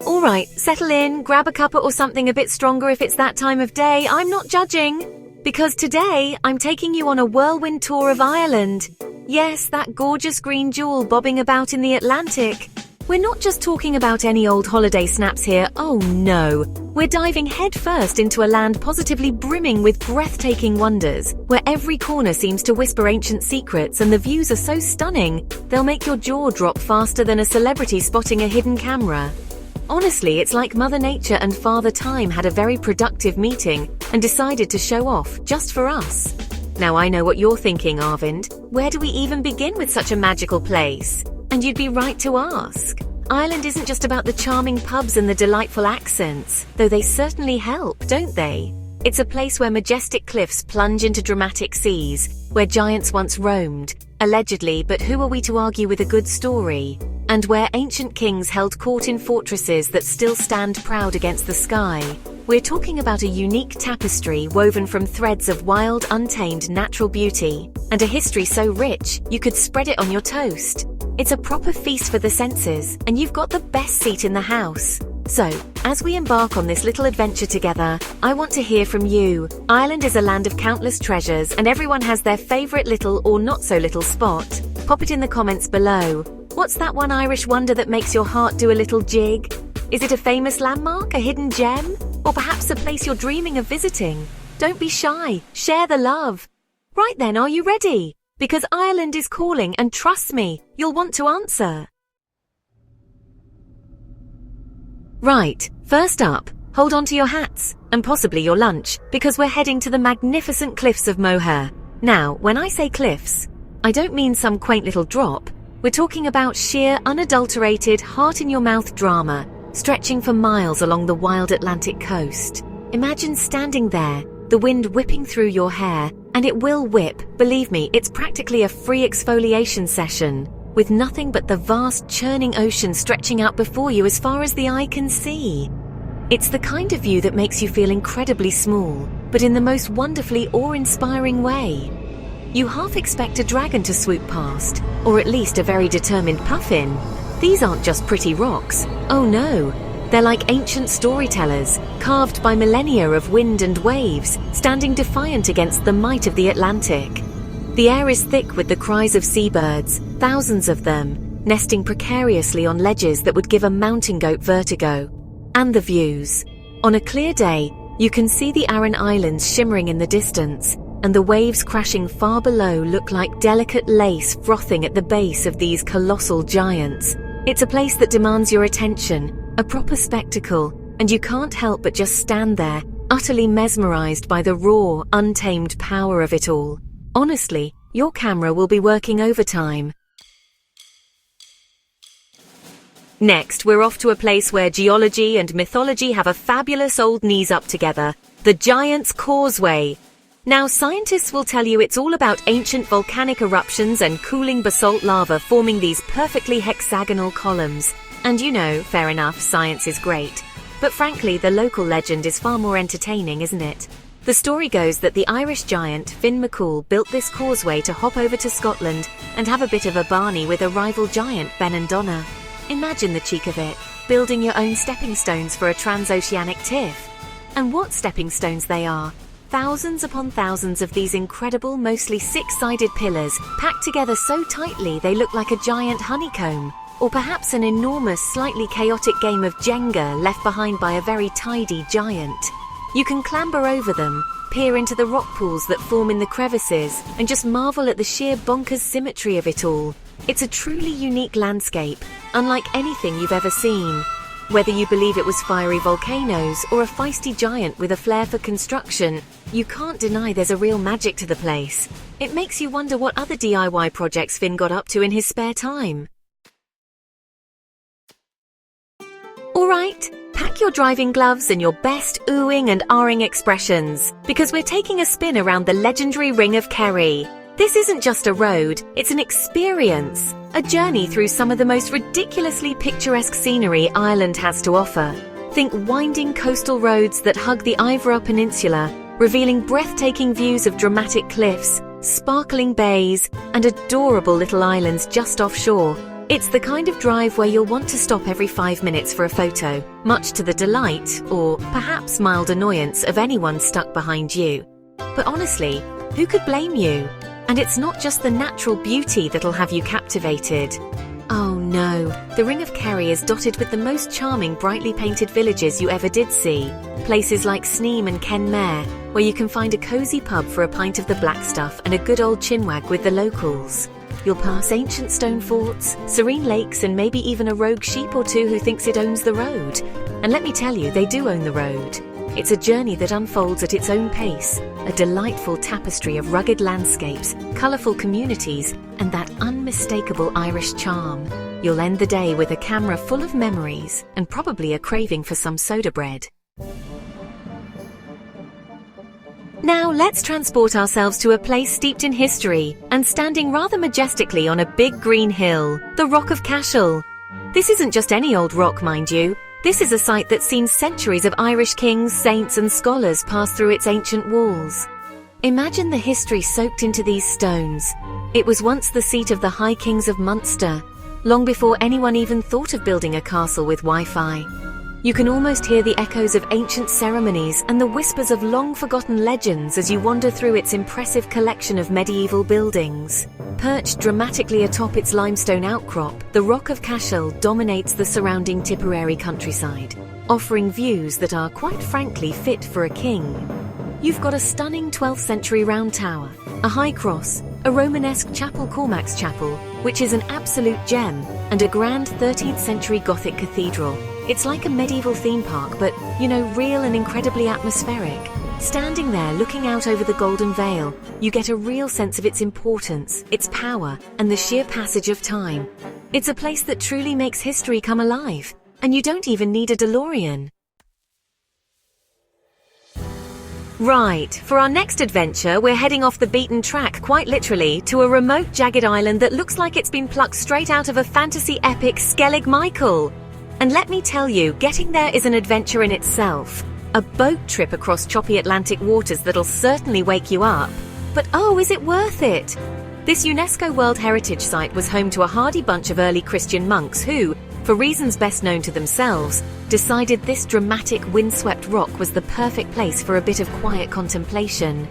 All right, settle in, grab a cuppa or something a bit stronger if it's that time of day. I'm not judging. Because today, I'm taking you on a whirlwind tour of Ireland. Yes, that gorgeous green jewel bobbing about in the Atlantic. We're not just talking about any old holiday snaps here, oh no. We're diving headfirst into a land positively brimming with breathtaking wonders, where every corner seems to whisper ancient secrets and the views are so stunning, they'll make your jaw drop faster than a celebrity spotting a hidden camera. Honestly, it's like Mother Nature and Father Time had a very productive meeting and decided to show off just for us. Now I know what you're thinking, Arvind. Where do we even begin with such a magical place? And you'd be right to ask. Ireland isn't just about the charming pubs and the delightful accents, though they certainly help, don't they? It's a place where majestic cliffs plunge into dramatic seas, where giants once roamed, allegedly, but who are we to argue with a good story? And where ancient kings held court in fortresses that still stand proud against the sky. We're talking about a unique tapestry woven from threads of wild, untamed natural beauty, and a history so rich you could spread it on your toast. It's a proper feast for the senses, and you've got the best seat in the house. So, as we embark on this little adventure together, I want to hear from you. Ireland is a land of countless treasures, and everyone has their favourite little or not so little spot. Pop it in the comments below. What's that one Irish wonder that makes your heart do a little jig? Is it a famous landmark, a hidden gem, or perhaps a place you're dreaming of visiting? Don't be shy, share the love. Right then, are you ready? Because Ireland is calling, and trust me, you'll want to answer. Right, first up, hold on to your hats, and possibly your lunch, because we're heading to the magnificent cliffs of Moher. Now, when I say cliffs, I don't mean some quaint little drop. We're talking about sheer, unadulterated, heart-in-your-mouth drama, stretching for miles along the wild Atlantic coast. Imagine standing there, the wind whipping through your hair, and it will whip, believe me, it's practically a free exfoliation session, with nothing but the vast churning ocean stretching out before you as far as the eye can see. It's the kind of view that makes you feel incredibly small, but in the most wonderfully awe-inspiring way. You half expect a dragon to swoop past, or at least a very determined puffin. These aren't just pretty rocks, oh no. They're like ancient storytellers, carved by millennia of wind and waves, standing defiant against the might of the Atlantic. The air is thick with the cries of seabirds, thousands of them, nesting precariously on ledges that would give a mountain goat vertigo. And the views. On a clear day, you can see the Aran Islands shimmering in the distance, and the waves crashing far below look like delicate lace frothing at the base of these colossal giants. It's a place that demands your attention, a proper spectacle, and you can't help but just stand there, utterly mesmerized by the raw, untamed power of it all. Honestly, your camera will be working overtime. Next, we're off to a place where geology and mythology have a fabulous old knees up together, the Giant's Causeway. Now, scientists will tell you it's all about ancient volcanic eruptions and cooling basalt lava forming these perfectly hexagonal columns. And you know, fair enough, science is great. But frankly, the local legend is far more entertaining, isn't it? The story goes that the Irish giant, McCool, built this causeway to hop over to Scotland and have a bit of a barney with a rival giant, Donna. Imagine the cheek of it, building your own stepping stones for a transoceanic tiff. And what stepping stones they are! Thousands upon thousands of these incredible, mostly six-sided pillars, packed together so tightly they look like a giant honeycomb. Or perhaps an enormous, slightly chaotic game of Jenga left behind by a very tidy giant. You can clamber over them, peer into the rock pools that form in the crevices, and just marvel at the sheer bonkers symmetry of it all. It's a truly unique landscape, unlike anything you've ever seen. Whether you believe it was fiery volcanoes or a feisty giant with a flair for construction, you can't deny there's a real magic to the place. It makes you wonder what other DIY projects Finn got up to in his spare time. Alright, pack your driving gloves and your best oohing and ahhing expressions, because we're taking a spin around the legendary Ring of Kerry. This isn't just a road, it's an experience, a journey through some of the most ridiculously picturesque scenery Ireland has to offer. Think winding coastal roads that hug the Iveragh Peninsula, revealing breathtaking views of dramatic cliffs, sparkling bays, and adorable little islands just offshore. It's the kind of drive where you'll want to stop every 5 minutes for a photo, much to the delight, or perhaps mild annoyance of anyone stuck behind you. But honestly, who could blame you? And it's not just the natural beauty that'll have you captivated. Oh no, the Ring of Kerry is dotted with the most charming brightly painted villages you ever did see. Places like Sneem and Kenmare, where you can find a cosy pub for a pint of the black stuff and a good old chinwag with the locals. You'll pass ancient stone forts, serene lakes, and maybe even a rogue sheep or two who thinks it owns the road. And let me tell you, they do own the road. It's a journey that unfolds at its own pace, a delightful tapestry of rugged landscapes, colourful communities, and that unmistakable Irish charm. You'll end the day with a camera full of memories and probably a craving for some soda bread. Now let's transport ourselves to a place steeped in history and standing rather majestically on a big green hill, the Rock of Cashel. This isn't just any old rock, mind you. This is a site that's seen centuries of Irish kings, saints and scholars pass through its ancient walls. Imagine the history soaked into these stones. It was once the seat of the High Kings of Munster, long before anyone even thought of building a castle with Wi-Fi. You can almost hear the echoes of ancient ceremonies and the whispers of long-forgotten legends as you wander through its impressive collection of medieval buildings. Perched dramatically atop its limestone outcrop, the Rock of Cashel dominates the surrounding Tipperary countryside, offering views that are quite frankly fit for a king. You've got a stunning 12th century round tower, a high cross, a Romanesque chapel, Cormac's Chapel, which is an absolute gem, and a grand 13th century Gothic cathedral. It's like a medieval theme park, but, real and incredibly atmospheric. Standing there looking out over the Golden Vale, you get a real sense of its importance, its power, and the sheer passage of time. It's a place that truly makes history come alive, and you don't even need a DeLorean. Right, for our next adventure, we're heading off the beaten track, quite literally, to a remote, jagged island that looks like it's been plucked straight out of a fantasy epic, Skellig Michael. And let me tell you, getting there is an adventure in itself. A boat trip across choppy Atlantic waters that'll certainly wake you up. But oh, is it worth it? This UNESCO World Heritage Site was home to a hardy bunch of early Christian monks who, for reasons best known to themselves, decided this dramatic, windswept rock was the perfect place for a bit of quiet contemplation.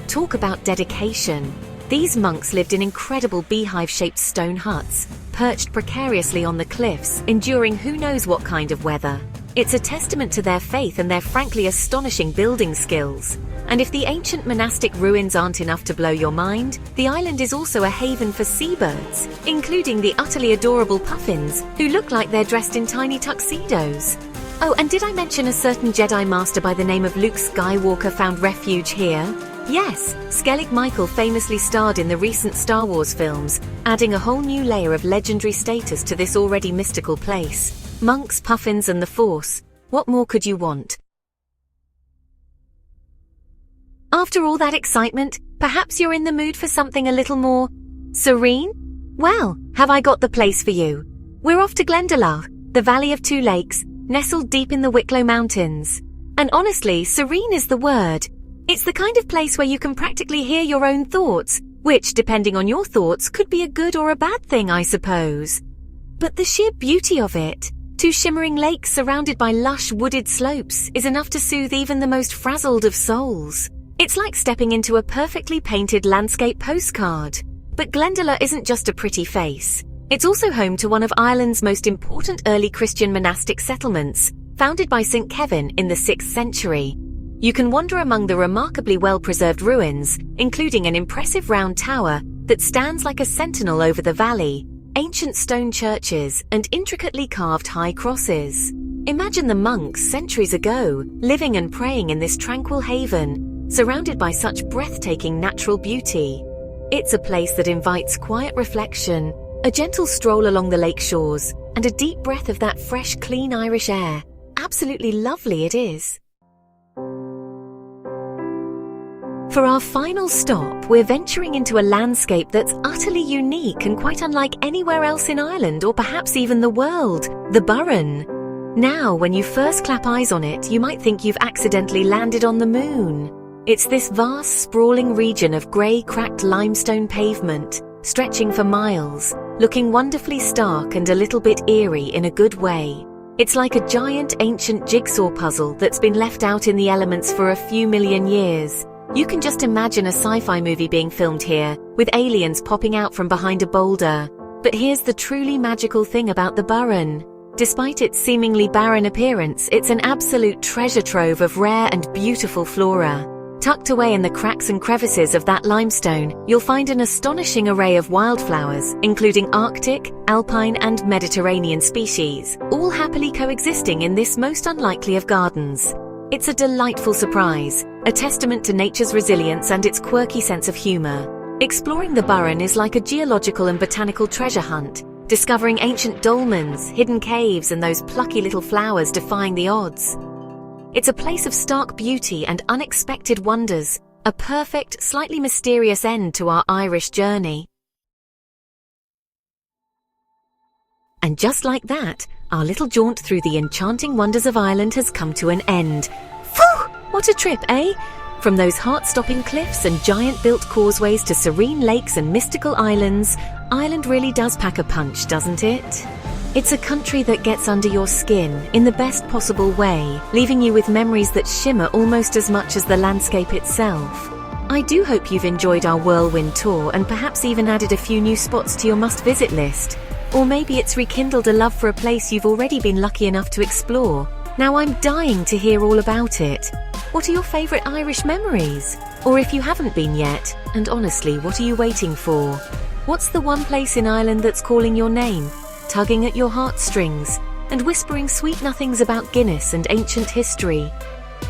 Talk about dedication. These monks lived in incredible beehive-shaped stone huts, perched precariously on the cliffs, enduring who knows what kind of weather. It's a testament to their faith and their frankly astonishing building skills. And if the ancient monastic ruins aren't enough to blow your mind, the island is also a haven for seabirds, including the utterly adorable Puffins, who look like they're dressed in tiny tuxedos. Oh, and did I mention a certain Jedi master by the name of Luke Skywalker found refuge here? Yes, Skellig Michael famously starred in the recent Star Wars films, adding a whole new layer of legendary status to this already mystical place. Monks, Puffins and the Force. What more could you want? After all that excitement, perhaps you're in the mood for something a little more serene? Well, have I got the place for you? We're off to Glendalough, the Valley of Two Lakes, nestled deep in the Wicklow Mountains. And honestly, serene is the word. It's the kind of place where you can practically hear your own thoughts, which, depending on your thoughts, could be a good or a bad thing, I suppose. But the sheer beauty of it, two shimmering lakes surrounded by lush wooded slopes, is enough to soothe even the most frazzled of souls. It's like stepping into a perfectly painted landscape postcard. But Glendalough isn't just a pretty face. It's also home to one of Ireland's most important early Christian monastic settlements, founded by St. Kevin in the 6th century. You can wander among the remarkably well-preserved ruins, including an impressive round tower that stands like a sentinel over the valley, ancient stone churches, and intricately carved high crosses. Imagine the monks centuries ago, living and praying in this tranquil haven, surrounded by such breathtaking natural beauty. It's a place that invites quiet reflection, a gentle stroll along the lake shores, and a deep breath of that fresh, clean Irish air. Absolutely lovely it is. For our final stop, we're venturing into a landscape that's utterly unique and quite unlike anywhere else in Ireland or perhaps even the world, the Burren. Now, when you first clap eyes on it, you might think you've accidentally landed on the moon. It's this vast, sprawling region of grey, cracked limestone pavement, stretching for miles, looking wonderfully stark and a little bit eerie in a good way. It's like a giant ancient jigsaw puzzle that's been left out in the elements for a few million years. You can just imagine a sci-fi movie being filmed here, with aliens popping out from behind a boulder. But here's the truly magical thing about the burren. Despite its seemingly barren appearance, it's an absolute treasure trove of rare and beautiful flora. Tucked away in the cracks and crevices of that limestone, you'll find an astonishing array of wildflowers, including Arctic, Alpine and Mediterranean species, all happily coexisting in this most unlikely of gardens. It's a delightful surprise, a testament to nature's resilience and its quirky sense of humor. Exploring the burren is like a geological and botanical treasure hunt, discovering ancient dolmens, hidden caves and those plucky little flowers defying the odds. It's a place of stark beauty and unexpected wonders, a perfect, slightly mysterious end to our Irish journey. And just like that, our little jaunt through the enchanting wonders of Ireland has come to an end. Phew! What a trip, eh? From those heart-stopping cliffs and giant-built causeways to serene lakes and mystical islands, Ireland really does pack a punch, doesn't it? It's a country that gets under your skin in the best possible way, leaving you with memories that shimmer almost as much as the landscape itself. I do hope you've enjoyed our whirlwind tour and perhaps even added a few new spots to your must-visit list. Or maybe it's rekindled a love for a place you've already been lucky enough to explore. Now I'm dying to hear all about it. What are your favourite Irish memories? Or if you haven't been yet, and honestly, what are you waiting for? What's the one place in Ireland that's calling your name, tugging at your heartstrings, and whispering sweet nothings about Guinness and ancient history?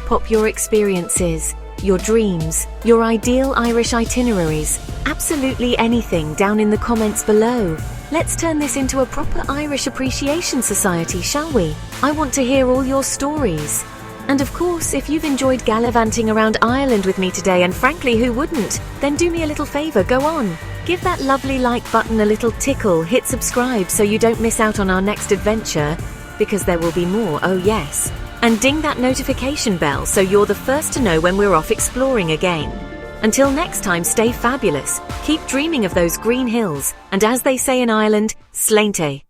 Pop your experiences, your dreams, your ideal Irish itineraries, absolutely anything down in the comments below. Let's turn this into a proper Irish Appreciation Society, shall we? I want to hear all your stories. And of course, if you've enjoyed gallivanting around Ireland with me today, and frankly, who wouldn't, then do me a little favour, go on. Give that lovely like button a little tickle, hit subscribe so you don't miss out on our next adventure, because there will be more, oh yes. And ding that notification bell so you're the first to know when we're off exploring again. Until next time, stay fabulous, keep dreaming of those green hills, and as they say in Ireland, Sláinte.